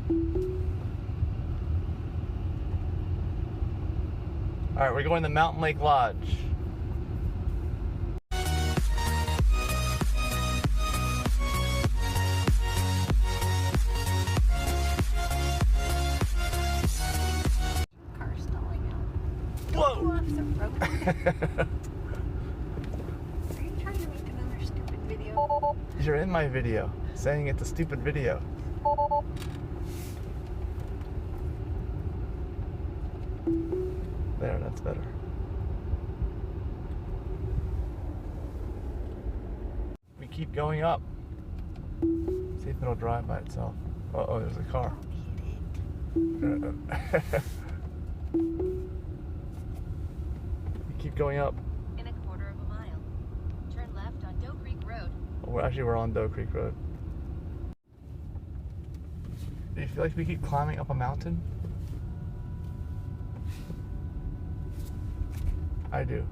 Alright, we're going to Mountain Lake Lodge. Car stalling out. Whoa! Go off the road. Are you trying to make another stupid video? You're in my video, saying it's a stupid video. There, that's better. We keep going up. See if it'll drive by itself. Uh-oh, there's a car. Don't hit it. We keep going up. In a quarter of a mile, turn left on Doe Creek Road. Oh, we're on Doe Creek Road. Do you feel like we keep climbing up a mountain? I do.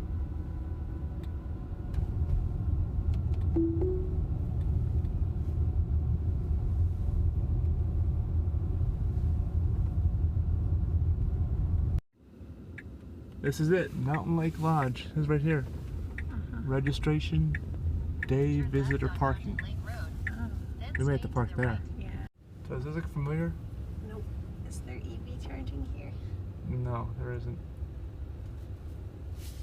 This is it, Mountain Lake Lodge. This is right here. Registration, day, Turn visitor left on parking. Mountain Lake Road. Oh, Then We may have to swing to park the there. right. yeah. So does this look familiar? Nope. Is there EV charging here? No, there isn't.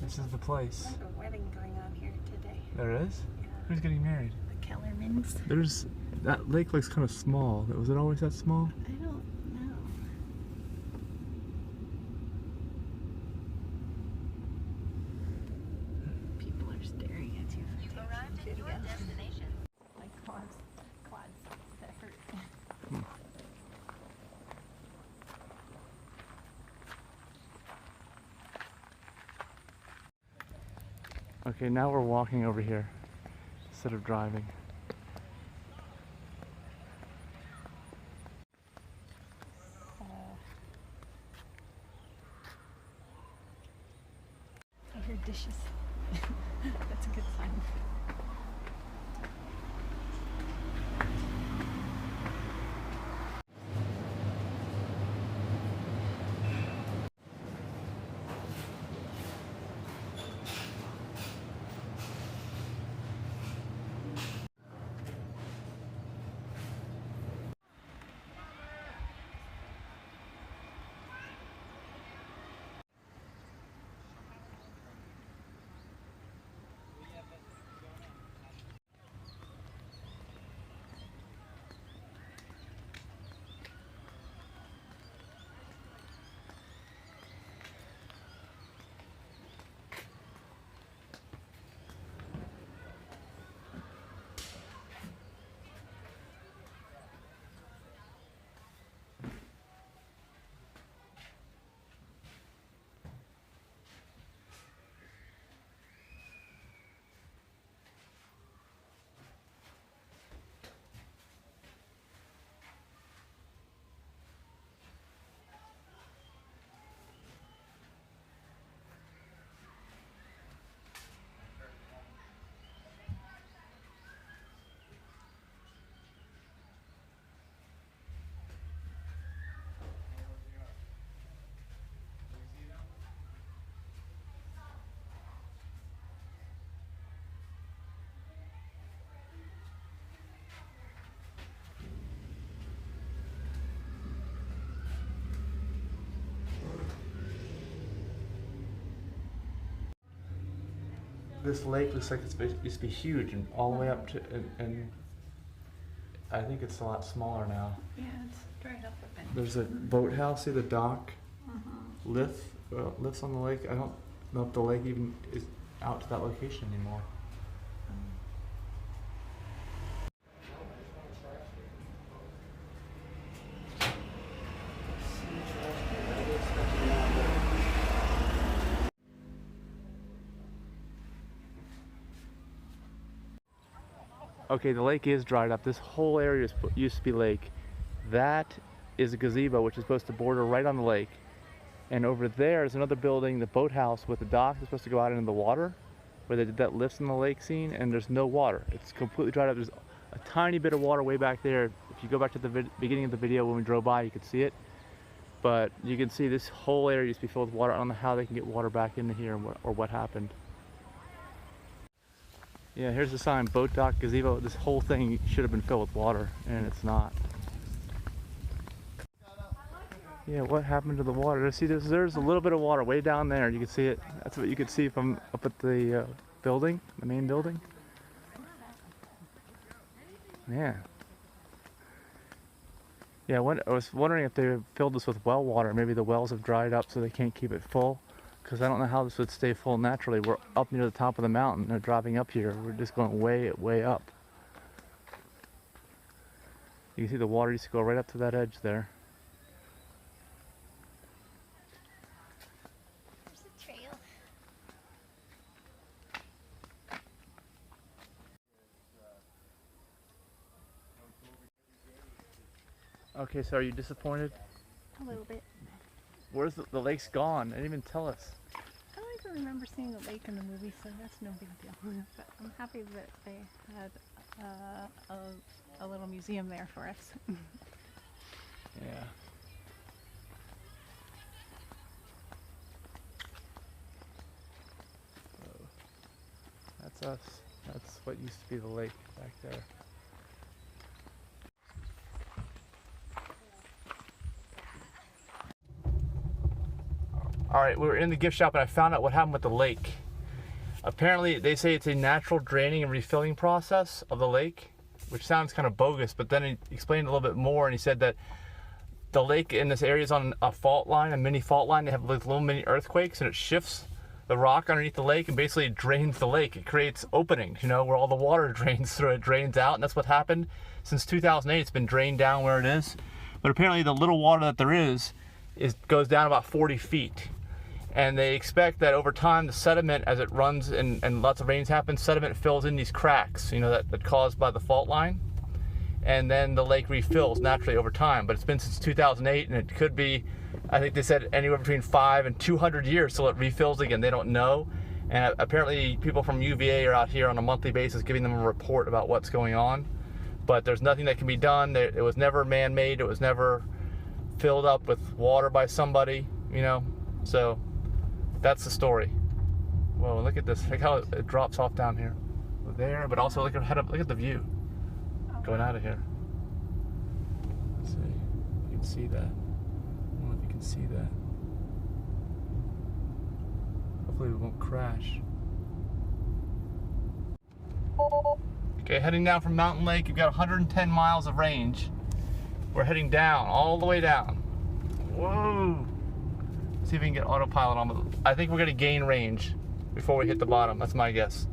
This is the place. There's a wedding going on here today. There is? Yeah. Who's getting married? The Kellermans. There's, that lake looks kind of small. Was it always that small? I don't know. People are staring at you. You've arrived at your destination. Like quads that hurt. Okay, now we're walking over here instead of driving. I heard dishes. That's a good sign. This lake looks like it's used to be huge and all the way up to, and I think it's a lot smaller now. Yeah, it's dried up a bit. There's a boathouse, see the dock, lifts on the lake. I don't know if the lake even is out to that location anymore. Okay, the lake is dried up. This whole area used to be lake. That is a gazebo, which is supposed to border right on the lake. And over there is another building, the boathouse with the dock that's supposed to go out into the water, where they did that lifts in the lake scene, and there's no water. It's completely dried up. There's a tiny bit of water way back there. If you go back to the beginning of the video when we drove by, you could see it. But you can see this whole area used to be filled with water. I don't know how they can get water back into here or what happened. Yeah, here's the sign, boat dock gazebo. This whole thing should have been filled with water, and it's not. Yeah, what happened to the water? See, there's a little bit of water way down there. You can see it. That's what you could see from up at the building, the main building. Yeah. Yeah, I was wondering if they filled this with well water. Maybe the wells have dried up so they can't keep it full. Because I don't know how this would stay full naturally. We're up near the top of the mountain. They're driving up here. We're just going way, way up. You can see the water used to go right up to that edge there. There's a trail. Okay, so are you disappointed? A little bit. Where's the lake's gone? They didn't even tell us. I don't even remember seeing the lake in the movie, so that's no big deal. But I'm happy that they had a little museum there for us. Yeah. So, that's us. That's what used to be the lake back there. All right, we were in the gift shop and I found out what happened with the lake. Apparently, they say it's a natural draining and refilling process of the lake, which sounds kind of bogus, but then he explained a little bit more and he said that the lake in this area is on a fault line, a mini fault line. They have like little mini earthquakes and it shifts the rock underneath the lake and basically drains the lake. It creates openings, you know, where all the water drains through, it drains out, and that's what happened. Since 2008, it's been drained down where it is. But apparently the little water that there is goes down about 40 feet. And they expect that over time, the sediment, as it runs and lots of rains happen, sediment fills in these cracks, you know, that caused by the fault line. And then the lake refills naturally over time. But it's been since 2008, and it could be, I think they said, anywhere between 5 and 200 years till it refills again. They don't know. And apparently people from UVA are out here on a monthly basis giving them a report about what's going on. But there's nothing that can be done. It was never man-made. It was never filled up with water by somebody, you know. So that's the story. Whoa, look at this. Look how it drops off down here. There, but also look at the view going out of here. Let's see. You can see that. I don't know if you can see that. Hopefully we won't crash. Okay, heading down from Mountain Lake. You've got 110 miles of range. We're heading down, all the way down. Whoa! See if we can get autopilot on, but I think we're gonna gain range before we hit the bottom. That's my guess.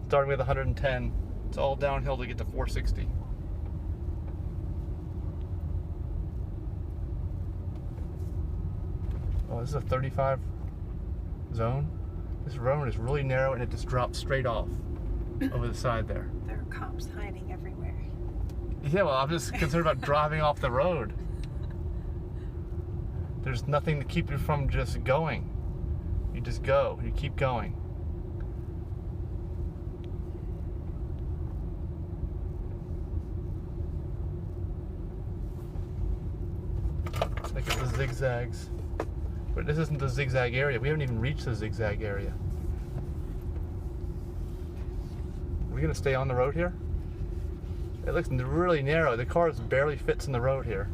Starting with 110, it's all downhill to get to 460. Oh, this is a 35 zone. This road is really narrow and it just drops straight off over the side there. There are cops hiding everywhere. Yeah, well, I'm just concerned about driving off the road. There's nothing to keep you from just going. You just go. You keep going. Look at the zigzags. But this isn't the zigzag area. We haven't even reached the zigzag area. Are we going to stay on the road here? It looks really narrow. The car barely fits in the road here.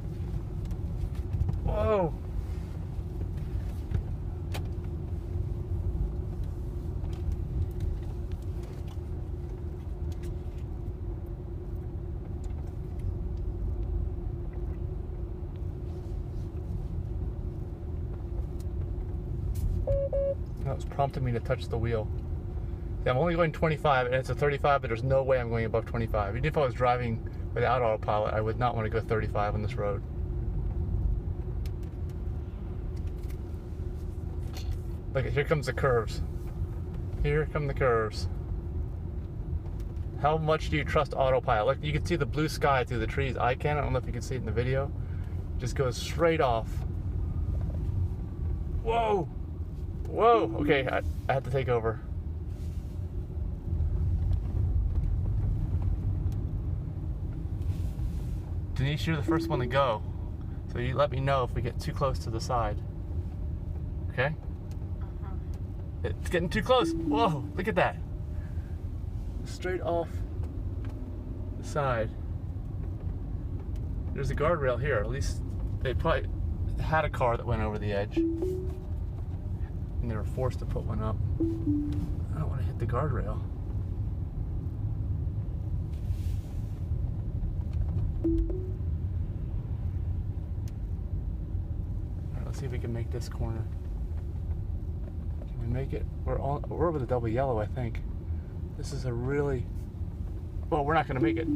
Whoa! That was prompting me to touch the wheel. See, I'm only going 25 and it's a 35, but there's no way I'm going above 25. Even if I was driving without autopilot, I would not want to go 35 on this road. Look, here comes the curves. Here come the curves. How much do you trust autopilot? Look, you can see the blue sky through the trees. I don't know if you can see it in the video. It just goes straight off. Whoa! Whoa! Okay, I have to take over. Denise, you're the first one to go. So you let me know if we get too close to the side. Okay? It's getting too close. Whoa, look at that. Straight off the side. There's a guardrail here. At least they probably had a car that went over the edge. And they were forced to put one up. I don't want to hit the guardrail. Alright, let's see if we can make this corner. Can we make it? We're over the double yellow, I think. This is a really... Well, we're not going to make it.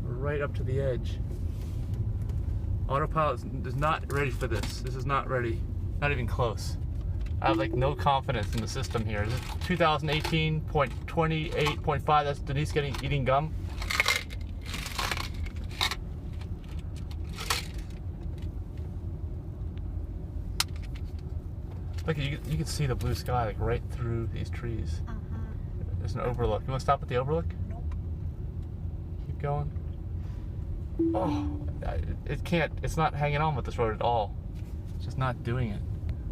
We're right up to the edge. Autopilot is not ready for this. This is not ready. Not even close. I have like no confidence in the system here. This is 2018.28.5. That's Denise eating gum. Look, you can see the blue sky like right through these trees. There's an overlook. You want to stop at the overlook? Nope. Keep going. Oh, it can't. It's not hanging on with this road at all. It's just not doing it.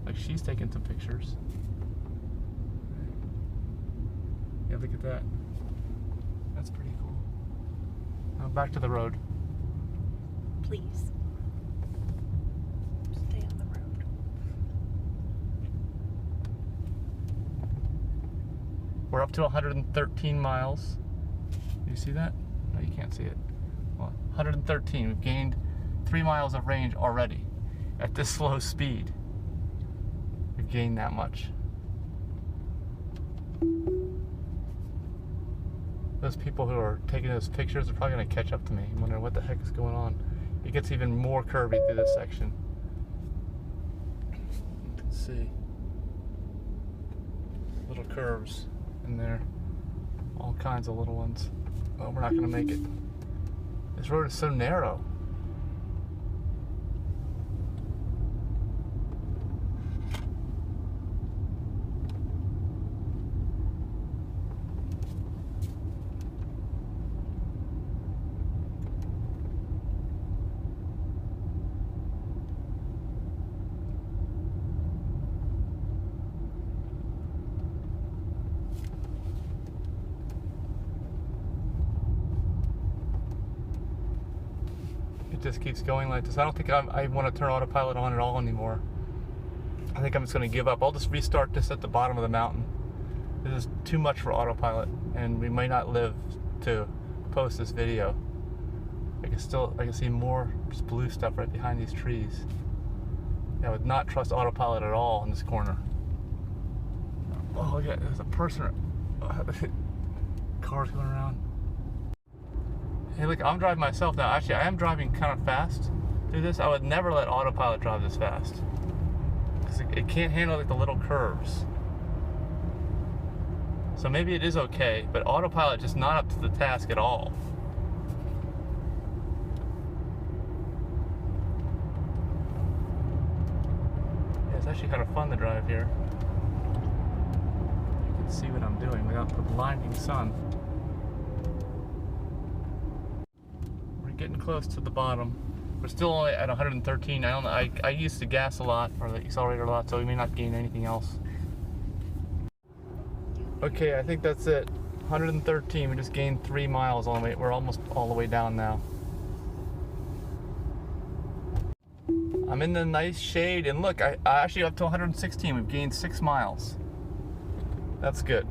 Like she's taking some pictures. Yeah, look at that. That's pretty cool. Now back to the road. Please. Stay on the road. We're up to 113 miles. Do you see that? No, you can't see it. Well, 113. We've gained 3 miles of range already at this slow speed. We've gained that much. Those people who are taking those pictures are probably going to catch up to me and wonder what the heck is going on. It gets even more curvy through this section. You can see little curves in there. All kinds of little ones. Oh, we're not going to make it. This road is so narrow. Just keeps going like this. I don't think I want to turn autopilot on at all anymore. I think I'm just going to give up. I'll just restart this at the bottom of the mountain. This is too much for autopilot, and we might not live to post this video. I can see more just blue stuff right behind these trees. I would not trust autopilot at all in this corner. Oh, look at, there's a person. Cars going around. Hey, look, I'm driving myself now. Actually, I am driving kind of fast through this. I would never let autopilot drive this fast, because it can't handle like the little curves. So maybe it is okay, but autopilot just not up to the task at all. Yeah, it's actually kind of fun to drive here. You can see what I'm doing without the blinding sun. Getting close to the bottom. We're still only at 113. I used the gas a lot, or the accelerator a lot, so we may not gain anything else. Okay, I think that's it. 113. We just gained 3 miles all the way. We're almost all the way down now. I'm in the nice shade, and look, I actually up to 116. We've gained 6 miles. That's good.